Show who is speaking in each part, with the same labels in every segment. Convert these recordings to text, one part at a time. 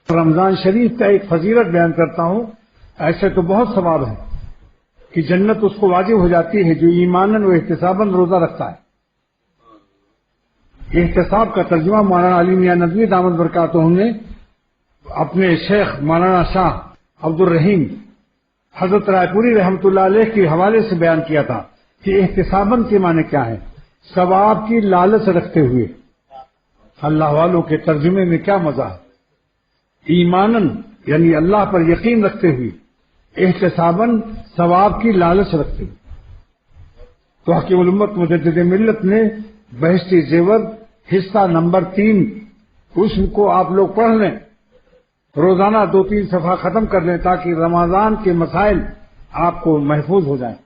Speaker 1: رمضان شریف کا ایک فضیلت بیان کرتا ہوں. ایسے تو بہت ثواب ہے کہ جنت اس کو واجب ہو جاتی ہے جو ایماناً و احتساباً روزہ رکھتا ہے. احتساب کا ترجمہ مولانا علی میاں ندوی دامت برکاتہ نے اپنے شیخ مولانا شاہ عبد الرحیم حضرت رائے پوری رحمۃ اللہ علیہ کے حوالے سے بیان کیا تھا کہ احتساباً کے معنی کیا ہے. ثواب کی لالچ رکھتے ہوئے. اللہ والوں کے ترجمے میں کیا مزہ ہے. ایماناً یعنی اللہ پر یقین رکھتے ہوئے، احتساباً ثواب کی لالچ رکھتے ہوئے. تو حکیم الامت مجدد ملت نے بہشتی زیور حصہ نمبر 3 اس کو آپ لوگ پڑھ لیں، روزانہ 2-3 صفحہ ختم کر لیں تاکہ رمضان کے مسائل آپ کو محفوظ ہو جائیں.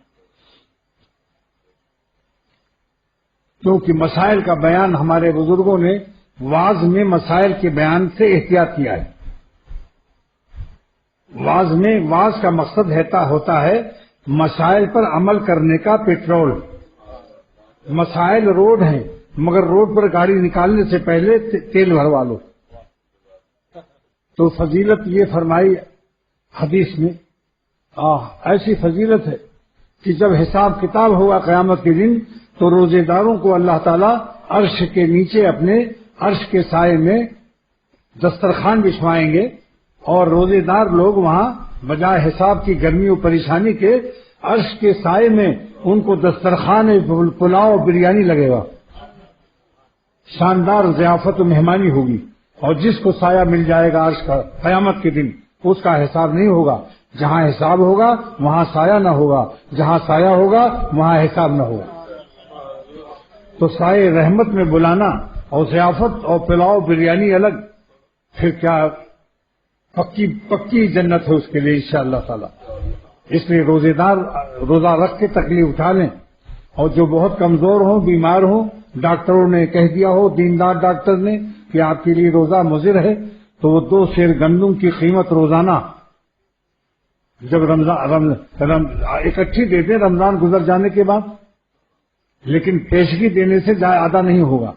Speaker 1: کیونکہ مسائل کا بیان ہمارے بزرگوں نے واعظ میں مسائل کے بیان سے احتیاط کیا ہے. واعظ کا مقصد ہوتا ہے مسائل پر عمل کرنے کا پیٹرول. مسائل روڈ ہیں مگر روڈ پر گاڑی نکالنے سے پہلے تیل بھروا لو. تو فضیلت یہ فرمائی حدیث میں ایسی فضیلت ہے کہ جب حساب کتاب ہوگا قیامت کے دن تو روزے داروں کو اللہ تعالیٰ عرش کے نیچے اپنے عرش کے سائے میں دسترخوان بچھوائیں گے اور روزے دار لوگ وہاں بجائے حساب کی گرمی و پریشانی کے عرش کے سائے میں ان کو دسترخوان پلاؤ بریانی لگے گا. شاندار ضیافت و مہمانی ہوگی اور جس کو سایہ مل جائے گا عرش کا قیامت کے دن اس کا حساب نہیں ہوگا. جہاں حساب ہوگا وہاں سایہ نہ ہوگا، جہاں سایہ ہوگا وہاں حساب نہ ہوگا. تو سائے رحمت میں بلانا اور ضیافت اور پلاؤ بریانی الگ، پھر کیا پکی جنت ہے اس کے لیے انشاءاللہ تعالی. اس لیے روزے دار روزہ رکھ کے تکلیف اٹھا لیں، اور جو بہت کمزور ہوں بیمار ہوں ڈاکٹروں نے کہہ دیا ہو دیندار ڈاکٹر نے کہ آپ کے لیے روزہ مضر ہے تو وہ 2 سیر گندم کی قیمت روزانہ جب رمضان اکٹھی دے دیں رمضان گزر جانے کے بعد، لیکن پیشگی دینے سے زیادہ نہیں ہوگا.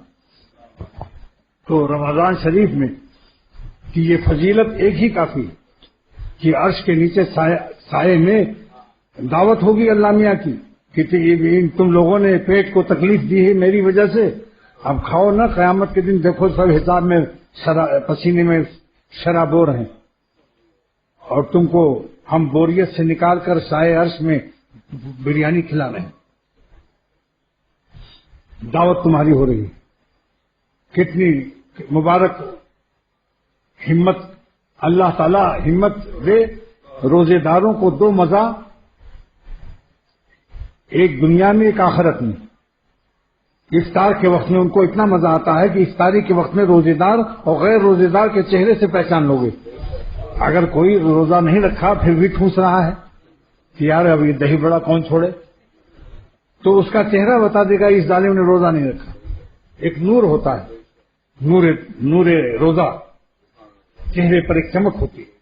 Speaker 1: تو رمضان شریف میں کہ یہ فضیلت ایک ہی کافی کہ عرش کے نیچے سائے میں دعوت ہوگی اللہ میاں کی کہ تم لوگوں نے پیٹ کو تکلیف دی ہے میری وجہ سے، اب کھاؤ نا. قیامت کے دن دیکھو سب حساب میں پسینے میں شرابور ہیں اور تم کو ہم بوریت سے نکال کر سائے عرش میں بریانی کھلا رہے ہیں. دعوت تمہاری ہو رہی ہے. کتنی مبارک ہمت. اللہ تعالی ہمت دے روزے داروں کو 2 مزہ، ایک دنیا میں ایک آخرت میں. افطار کے وقت میں ان کو اتنا مزہ آتا ہے کہ افطاری کے وقت میں روزے دار اور غیر روزے دار کے چہرے سے پہچان لو گے. اگر کوئی روزہ نہیں رکھا پھر بھی ٹھوس رہا ہے کہ یار اب یہ دہی بڑا کون چھوڑے، تو اس کا چہرہ بتا دے گا اس ظالم نے روزہ نہیں رکھا. ایک نور ہوتا ہے، نور روزہ، چہرے پر ایک چمک ہوتی ہے.